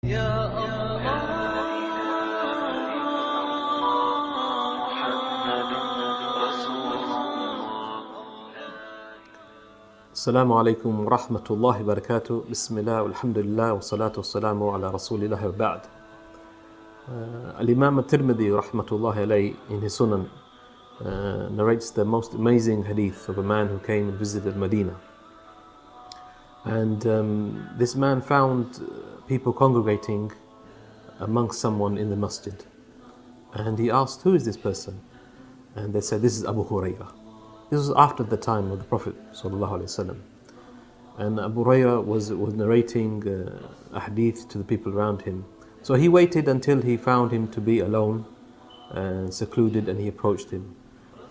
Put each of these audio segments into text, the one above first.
يا الله محمد رسول الله. السلام عليكم ورحمة الله وبركاته. بسم الله والحمد لله والصلاة والسلام على رسول الله وبعد. Al-Imam al-Tirmidhi rahmatullahi alayhi in his Sunan narrates the most amazing hadith of a man who came and visited Medina. And this man found people congregating amongst someone in the masjid. And he asked, who is this person? And they said, this is Abu Hurairah. This was after the time of the Prophet ﷺ. And Abu Hurairah was narrating a hadith to the people around him. So he waited until he found him to be alone and secluded, and he approached him.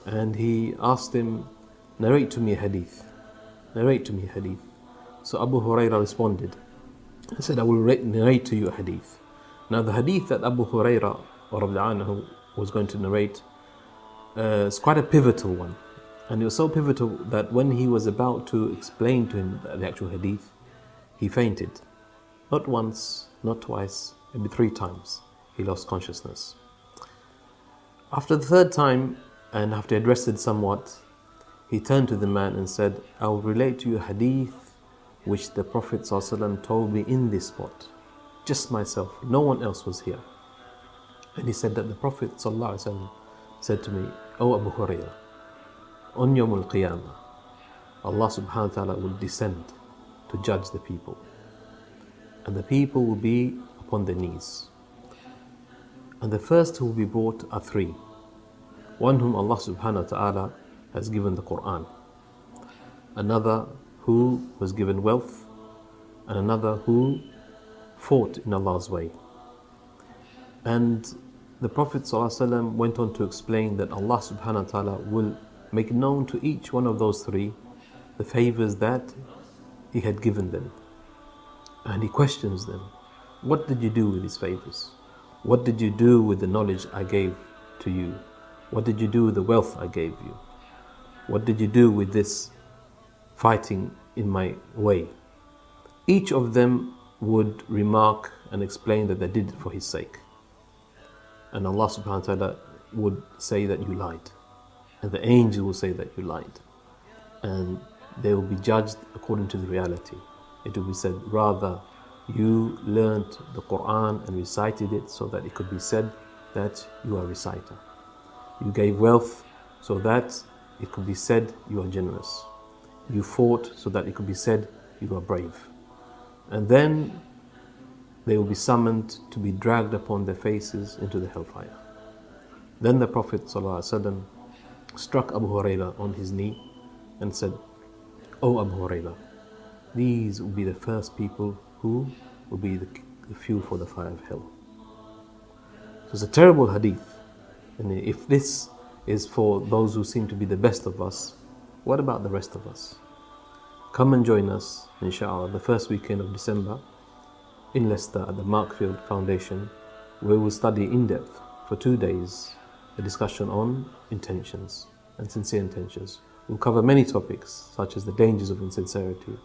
And he asked him, narrate to me a hadith. Narrate to me a hadith. So Abu Hurairah responded and said, I will narrate to you a hadith. Now the hadith that Abu Hurairah anhu was going to narrate is quite a pivotal one. And it was so pivotal that when he was about to explain to him the actual hadith, he fainted. Not once, not twice, maybe 3 times. He lost consciousness. After the 3rd time, and after he had rested somewhat, he turned to the man and said, I will relate to you a hadith which the Prophet ﷺ told me in this spot. Just myself, no one else was here. And he said that the Prophet ﷺ said to me, O Abu Hurairah, on Yawm al-Qiyamah, Allah subhanahu wa ta'ala will descend to judge the people. And the people will be upon their knees. And the first who will be brought are 3. One whom Allah subhanahu wa ta'ala has given the Quran. Another who was given wealth. And another who fought in Allah's way. And the Prophet ﷺ went on to explain that Allah subhanahu wa ta'ala will make known to each one of those 3 the favors that He had given them. And He questions them. What did you do with these favors? What did you do with the knowledge I gave to you? What did you do with the wealth I gave you? What did you do with this fighting in my way? Each of them would remark and explain that they did it for His sake. And Allah subhanahu wa ta'ala would say that you lied. And the angel will say that you lied. And they will be judged according to the reality. It will be said, rather, you learnt the Quran and recited it so that it could be said that you are a reciter. You gave wealth so that it could be said you are generous. You fought so that it could be said you are brave. And then they will be summoned to be dragged upon their faces into the hellfire. Then the Prophet ﷺ struck Abu Hurairah on his knee and said, O Abu Hurairah, these will be the first people who will be the fuel for the fire of hell. So it's a terrible hadith. And if this is for those who seem to be the best of us, what about the rest of us? Come and join us, inshallah, the first weekend of December in Leicester at the Markfield Foundation, where we'll study in depth for 2 days a discussion on intentions and sincere intentions. We'll cover many topics such as the dangers of insincerity,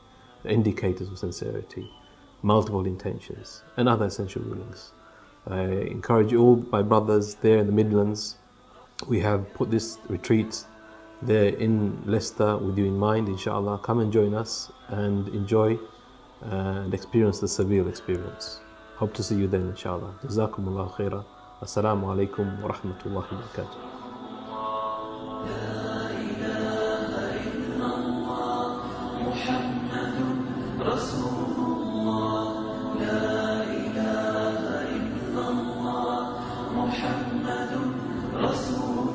the indicators of sincerity, multiple intentions, and other essential rulings. I encourage you all, my brothers there in the Midlands. We have put this retreat there in Leicester with you in mind, inshallah. Come and join us and enjoy and experience the surreal experience. Hope to see you then, inshallah. Jazakumullahu khairah. Assalamu alaikum wa rahmatullahi wa barakatuh.